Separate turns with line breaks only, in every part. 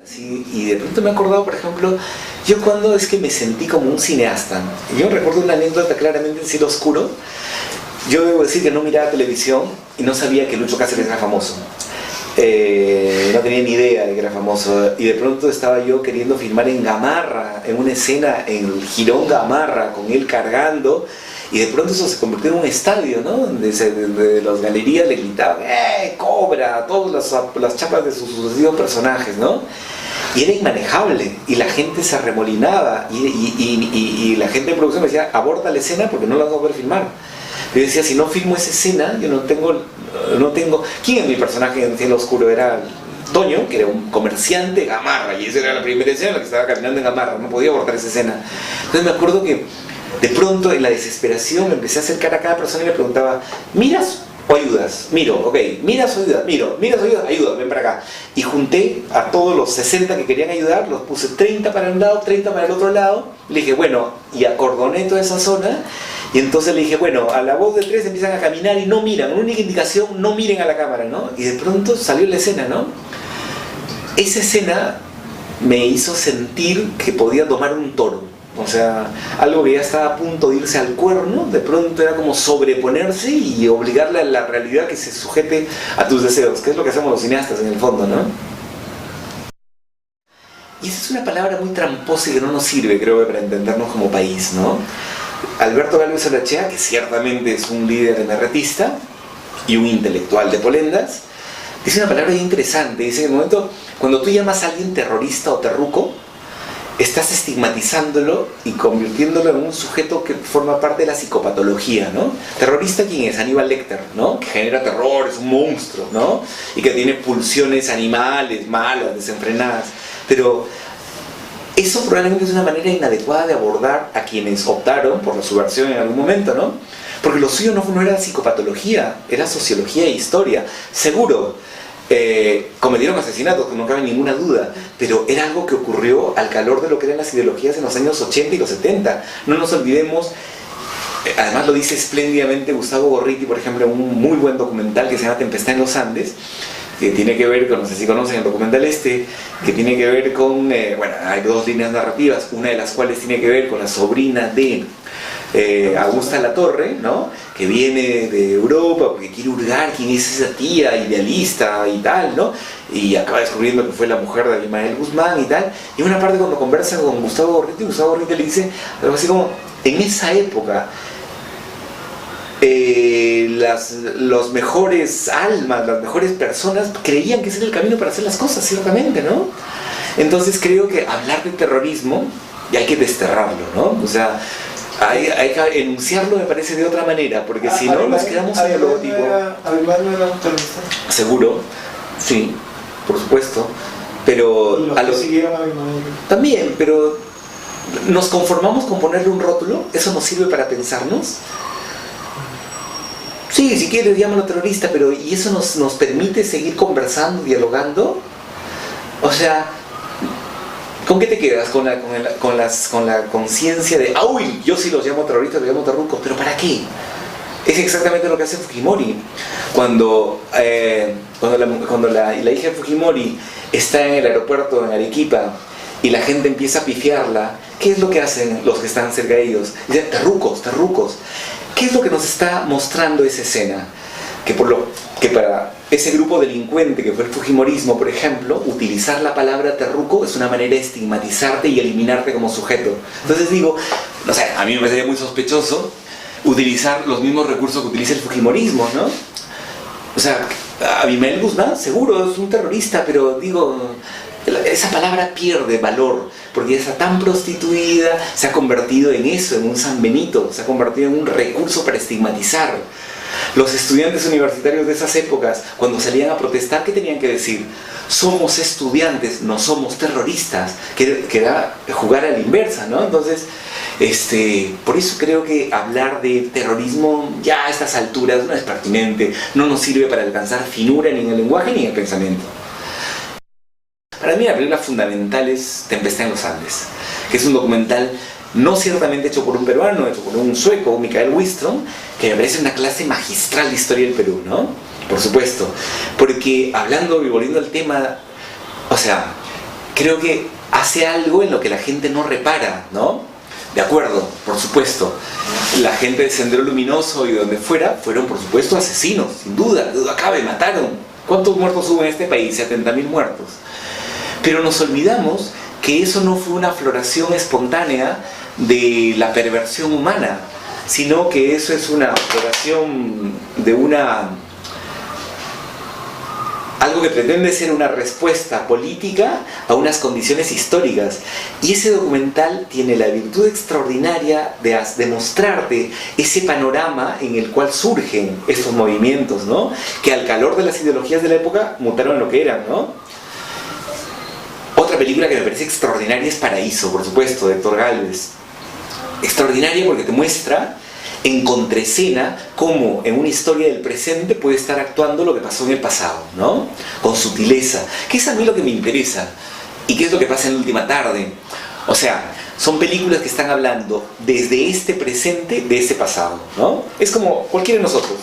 Sí, y de pronto me he acordado, por ejemplo, yo cuando es que me sentí como un cineasta. Yo recuerdo una anécdota claramente en Cielo Oscuro. Yo debo decir que no miraba televisión y no sabía que Lucho Cáceres era famoso. No tenía ni idea de que era famoso. Y de pronto estaba yo queriendo filmar en Gamarra, en una escena en el Jirón Gamarra, con él cargando. Y de pronto eso se convirtió en un estadio, ¿no? Donde las galerías le gritaban, ¡Cobra! A todas las chapas de sus sucesivos personajes, ¿no? Y era inmanejable, y la gente se arremolinaba, y la gente de producción me decía, aborta la escena porque no la vamos a poder filmar. Yo decía, si no filmo esa escena, yo no tengo... ¿Quién es mi personaje en Cielo Oscuro? Era Toño, que era un comerciante Gamarra, y esa era la primera escena en la que estaba caminando en Gamarra, no podía abortar esa escena. Entonces me acuerdo que de pronto, en la desesperación, me empecé a acercar a cada persona y le preguntaba, ¿miras o ayudas? Miro, ok. ¿Miras o ayudas? Miro. ¿Miras o ayudas? Ayuda, ven para acá. Y junté a todos los 60 que querían ayudar, los puse 30 para un lado, 30 para el otro lado. Le dije, bueno, y acordoné toda esa zona. Y entonces le dije, bueno, a la voz de 3 empiezan a caminar y no miran. Una única indicación, no miren a la cámara, ¿no? Y de pronto salió la escena, ¿no? Esa escena me hizo sentir que podía domar un toro. O sea, algo que ya estaba a punto de irse al cuerno, de pronto era como sobreponerse y obligarle a la realidad que se sujete a tus deseos, que es lo que hacemos los cineastas en el fondo, ¿no? Y esa es una palabra muy tramposa y que no nos sirve, creo, para entendernos como país, ¿no? Alberto Gálvez Olaechea, que ciertamente es un líder emerretista y un intelectual de Polendas, dice una palabra interesante. Dice que en el momento, cuando tú llamas a alguien terrorista o terruco, estás estigmatizándolo y convirtiéndolo en un sujeto que forma parte de la psicopatología, ¿no? ¿Terrorista quién es? Aníbal Lecter, ¿no? Que genera terror, es un monstruo, ¿no? Y que tiene pulsiones animales, malas, desenfrenadas. Pero eso probablemente es una manera inadecuada de abordar a quienes optaron por la subversión en algún momento, ¿no? Porque lo suyo no era psicopatología, era sociología e historia. Seguro, cometieron asesinatos, no cabe ninguna duda, pero era algo que ocurrió al calor de lo que eran las ideologías en los años 80 y los 70. No nos olvidemos, además lo dice espléndidamente Gustavo Gorriti, por ejemplo, en un muy buen documental que se llama Tempestad en los Andes, que tiene que ver con, no sé si conocen el documental que tiene que ver con, bueno, hay dos líneas narrativas, una de las cuales tiene que ver con la sobrina de Augusta Latorre, ¿no? Que viene de Europa porque quiere hurgar quién es esa tía idealista y tal, ¿no? Y acaba descubriendo que fue la mujer de Abimael Guzmán y tal. Y una parte cuando conversa con Gustavo Gorriti le dice algo así como, en esa época los mejores almas, las mejores personas creían que ese era el camino para hacer las cosas, ciertamente, ¿no? Entonces creo que hablar de terrorismo y hay que desterrarlo, ¿no? O sea, hay que enunciarlo, me parece, de otra manera, porque si no nos quedamos en el logotipo.
¿Abimael no era un terrorista?
Seguro, sí, por supuesto, pero
¿Y los que siguieron a Abimael?
También, pero ¿nos conformamos con ponerle un rótulo? ¿Eso nos sirve para pensarnos? Sí, si quieres llámalo terrorista, pero ¿y eso nos permite seguir conversando, dialogando? O sea, ¿con qué te quedas? Con la conciencia de, uy, yo sí los llamo terroristas, los llamo terrucos, pero ¿para qué? Es exactamente lo que hace Fujimori. Cuando la hija de Fujimori está en el aeropuerto en Arequipa y la gente empieza a pifiarla, ¿qué es lo que hacen los que están cerca de ellos? Dicen, terrucos, terrucos. ¿Qué es lo que nos está mostrando esa escena? Que para ese grupo delincuente que fue el Fujimorismo, por ejemplo, utilizar la palabra terruco es una manera de estigmatizarte y eliminarte como sujeto. Entonces digo, no sé, a mí me parecería muy sospechoso utilizar los mismos recursos que utiliza el Fujimorismo, ¿no? O sea, Abimael Guzmán seguro es un terrorista, pero digo, esa palabra pierde valor porque ya está tan prostituida, se ha convertido en eso, en un San Benito, se ha convertido en un recurso para estigmatizar. Los estudiantes universitarios de esas épocas, cuando salían a protestar, ¿qué tenían que decir? Somos estudiantes, no somos terroristas, que era jugar a la inversa, ¿no? Entonces, por eso creo que hablar de terrorismo ya a estas alturas no es pertinente, no nos sirve para alcanzar finura ni en el lenguaje ni en el pensamiento. Para mí la película fundamental es Tempestad en los Andes, que es un documental no ciertamente hecho por un peruano, hecho por un sueco, Mikael Wistrom, que me parece una clase magistral de historia del Perú, ¿no? Por supuesto, porque hablando y volviendo al tema, o sea, creo que hace algo en lo que la gente no repara, ¿no? De acuerdo, por supuesto. La gente de Sendero Luminoso y de donde fuera fueron, por supuesto, asesinos, sin duda cabe, mataron. ¿Cuántos muertos hubo en este país? 70.000 muertos. Pero nos olvidamos que eso no fue una floración espontánea de la perversión humana, sino que eso es una floración de algo que pretende ser una respuesta política a unas condiciones históricas. Y ese documental tiene la virtud extraordinaria de mostrarte ese panorama en el cual surgen estos movimientos, ¿no? Que al calor de las ideologías de la época mutaron en lo que eran, ¿no? Otra película que me parece extraordinaria es Paraíso, por supuesto, de Héctor Gálvez. Extraordinaria porque te muestra en contraescena cómo en una historia del presente puede estar actuando lo que pasó en el pasado, ¿no? Con sutileza, que es a mí lo que me interesa. ¿Y qué es lo que pasa en La Última Tarde? O sea, son películas que están hablando desde este presente de ese pasado, ¿no? Es como cualquiera de nosotros.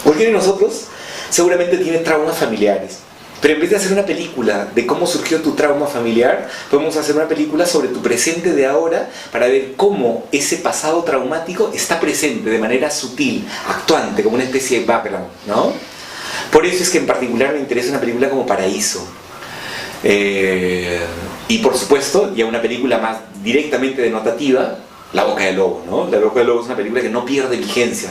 Cualquiera de nosotros seguramente tiene traumas familiares. Pero en vez de hacer una película de cómo surgió tu trauma familiar, podemos hacer una película sobre tu presente de ahora para ver cómo ese pasado traumático está presente de manera sutil, actuante, como una especie de background, ¿no? Por eso es que en particular me interesa una película como Paraíso. Y por supuesto, ya una película más directamente denotativa, La Boca del Lobo, ¿no? La Boca del Lobo es una película que no pierde vigencia.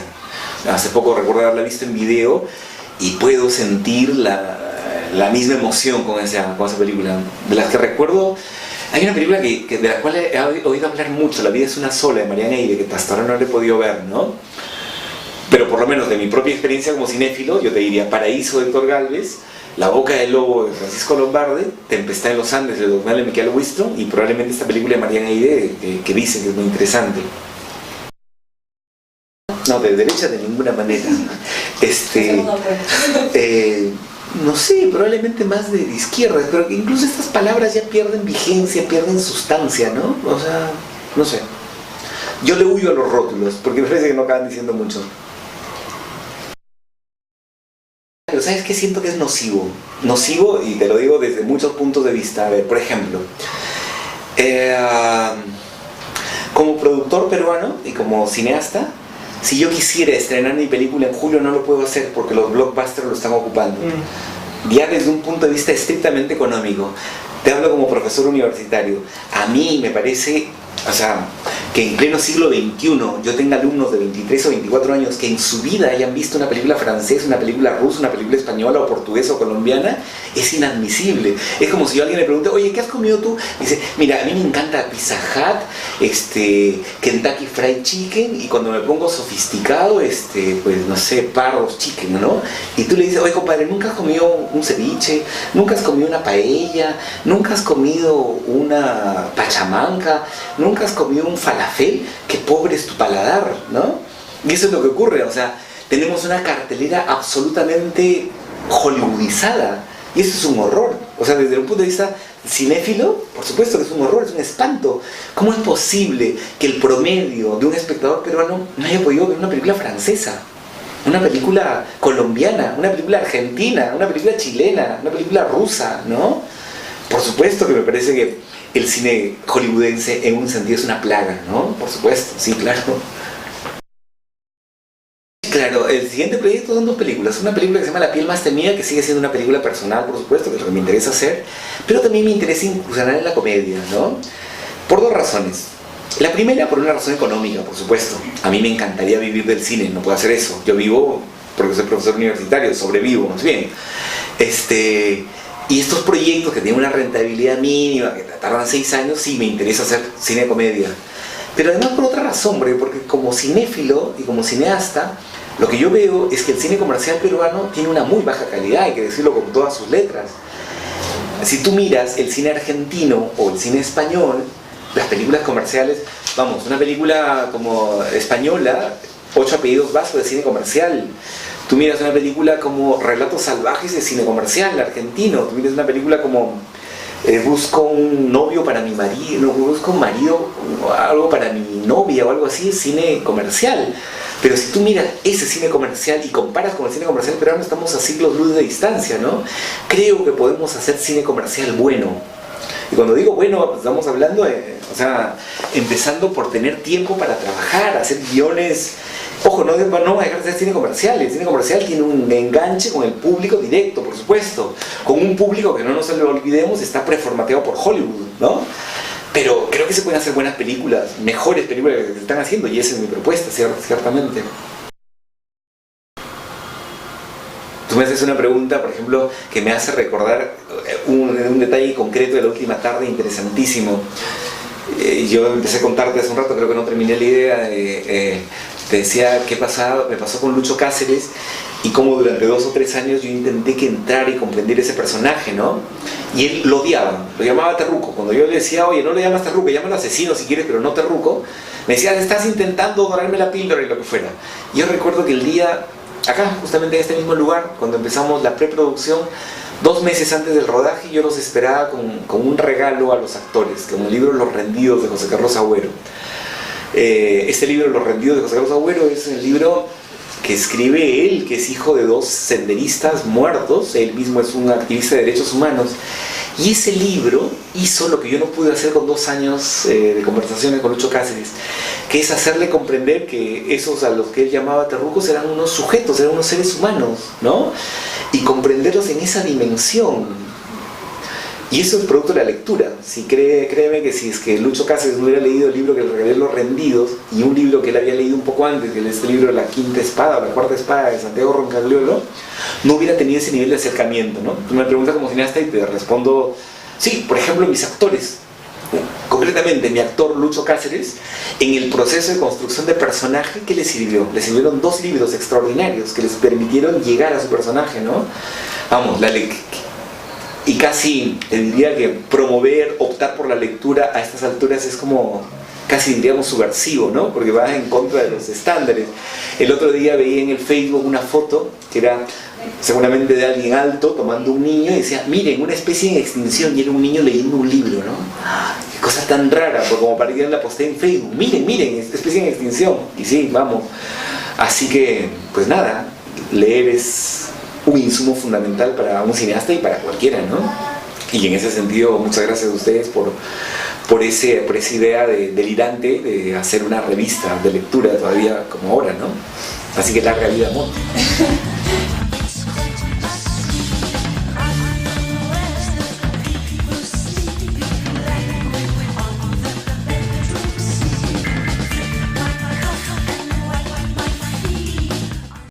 Hace poco recuerdo haberla visto en video y puedo sentir la misma emoción con esa película. De las que recuerdo, hay una película de la cual he oído hablar mucho, La vida es una sola, de Mariana Eire, que hasta ahora no la he podido ver, ¿no? Pero por lo menos de mi propia experiencia como cinéfilo, yo te diría Paraíso de Héctor Gálvez, La Boca del Lobo de Francisco Lombardi, Tempestad en los Andes de documental de Michael Wistrom y probablemente esta película de Mariana Eire que dice que es muy interesante. No, de derecha de ninguna manera. No sé, probablemente más de izquierda, pero incluso estas palabras ya pierden vigencia, pierden sustancia, ¿no? O sea, no sé. Yo le huyo a los rótulos, porque me parece que no acaban diciendo mucho. Pero ¿sabes qué? Siento que es nocivo. Nocivo, y te lo digo desde muchos puntos de vista. A ver, por ejemplo, como productor peruano y como cineasta, si yo quisiera estrenar mi película en julio no lo puedo hacer porque los blockbusters lo están ocupando. Ya desde un punto de vista estrictamente económico, te hablo como profesor universitario, a mí me parece, o sea, que en pleno siglo XXI yo tenga alumnos de 23 o 24 años que en su vida hayan visto una película francesa, una película rusa, una película española o portuguesa o colombiana, es inadmisible. Es como si yo a alguien le pregunte, oye, ¿qué has comido tú? Dice, mira, a mí me encanta Pizza Hut, Kentucky Fried Chicken, y cuando me pongo sofisticado, pues no sé, Parros Chicken, ¿no? Y tú le dices, oye, compadre, ¿nunca has comido un ceviche? ¿Nunca has comido una paella? ¿Nunca has comido una pachamanca? ¿Nunca has comido un falafel? Qué pobre es tu paladar, ¿no? Y eso es lo que ocurre, o sea, tenemos una cartelera absolutamente hollywoodizada, y eso es un horror. O sea, desde un punto de vista cinéfilo, por supuesto que es un horror, es un espanto. ¿Cómo es posible que el promedio de un espectador peruano no haya podido ver una película francesa, una película colombiana, una película argentina, una película chilena, una película rusa, ¿no? Por supuesto que me parece que el cine hollywoodense en un sentido es una plaga, ¿no? Por supuesto, sí, claro. Claro, el siguiente proyecto son dos películas. Una película que se llama La piel más temida, que sigue siendo una película personal, por supuesto, que es lo que me interesa hacer, pero también me interesa incursionar en la comedia, ¿no? Por dos razones. La primera, por una razón económica, por supuesto. A mí me encantaría vivir del cine, no puedo hacer eso. Yo vivo porque soy profesor universitario, sobrevivo, más bien. Y estos proyectos que tienen una rentabilidad mínima, que tardan 6 años, sí me interesa hacer cine de comedia. Pero además por otra razón, porque como cinéfilo y como cineasta, lo que yo veo es que el cine comercial peruano tiene una muy baja calidad, hay que decirlo con todas sus letras. Si tú miras el cine argentino o el cine español, las películas comerciales, vamos, una película como española, 8 apellidos vascos de cine comercial. Tú miras una película como Relatos Salvajes de cine comercial argentino, tú miras una película como busco un novio para mi marido, no, busco un marido, algo para mi novia o algo así, es cine comercial. Pero si tú miras ese cine comercial y comparas con el cine comercial peruano, estamos a siglos luz de distancia, ¿no? Creo que podemos hacer cine comercial bueno, Y cuando digo bueno, pues estamos hablando de, o sea, empezando por tener tiempo para trabajar, hacer guiones. Ojo, no va a dejar de hacer cine comercial. El cine comercial tiene un enganche con el público directo, por supuesto. Con un público que no nos lo olvidemos, está preformateado por Hollywood, ¿no? Pero creo que se pueden hacer buenas películas, mejores películas que se están haciendo, y esa es mi propuesta, ciertamente. Tú me haces una pregunta, por ejemplo, que me hace recordar un detalle concreto de la última tarde interesantísimo. Yo empecé a contarte hace un rato, creo que no terminé la idea, te decía qué me pasó con Lucho Cáceres y cómo durante 2 o 3 años yo intenté que entrar y comprender ese personaje, ¿no? Y él lo odiaba, lo llamaba terruco. Cuando yo le decía, oye, no lo llamas terruco, llámalo asesino si quieres, pero no terruco, me decía, estás intentando dorarme la píldora y lo que fuera. Y yo recuerdo que el día, acá, justamente en este mismo lugar, cuando empezamos la preproducción, 2 meses antes del rodaje, yo los esperaba con un regalo a los actores, con el libro Los Rendidos de José Carlos Agüero. Este libro, Los Rendidos de José Carlos Agüero, es el libro que escribe él, que es hijo de 2 senderistas muertos. Él mismo es un activista de derechos humanos, y ese libro hizo lo que yo no pude hacer con 2 años de conversaciones con Lucho Cáceres, que es hacerle comprender que esos a los que él llamaba terrucos eran unos sujetos, eran unos seres humanos, ¿no? Y comprenderlos en esa dimensión. Y eso es producto de la lectura. Si créeme que si es que Lucho Cáceres no hubiera leído el libro que le regalé, Los Rendidos, y un libro que él había leído un poco antes, que es este libro La Quinta Espada o La Cuarta Espada de Santiago Roncagliolo, no hubiera tenido ese nivel de acercamiento, ¿no? Tú me preguntas como cineasta y te respondo, sí, por ejemplo, mis actores. Concretamente, mi actor Lucho Cáceres, en el proceso de construcción de personaje, ¿qué le sirvió? Le sirvieron 2 libros extraordinarios que les permitieron llegar a su personaje, ¿no? Vamos, y casi te diría que promover, optar por la lectura a estas alturas es como casi diríamos subversivo, ¿no? Porque va en contra de los estándares. El otro día veía en el Facebook una foto que era seguramente de alguien alto tomando un niño y decía, miren, una especie en extinción, y era un niño leyendo un libro, ¿no? Qué cosa tan rara, porque como para que la posté en Facebook, miren, especie en extinción. Y sí, vamos. Así que, pues nada, leer es un insumo fundamental para un cineasta y para cualquiera, ¿no? Y en ese sentido, muchas gracias a ustedes por esa idea delirante de hacer una revista de lectura todavía como ahora, ¿no? Así que larga vida, Monty.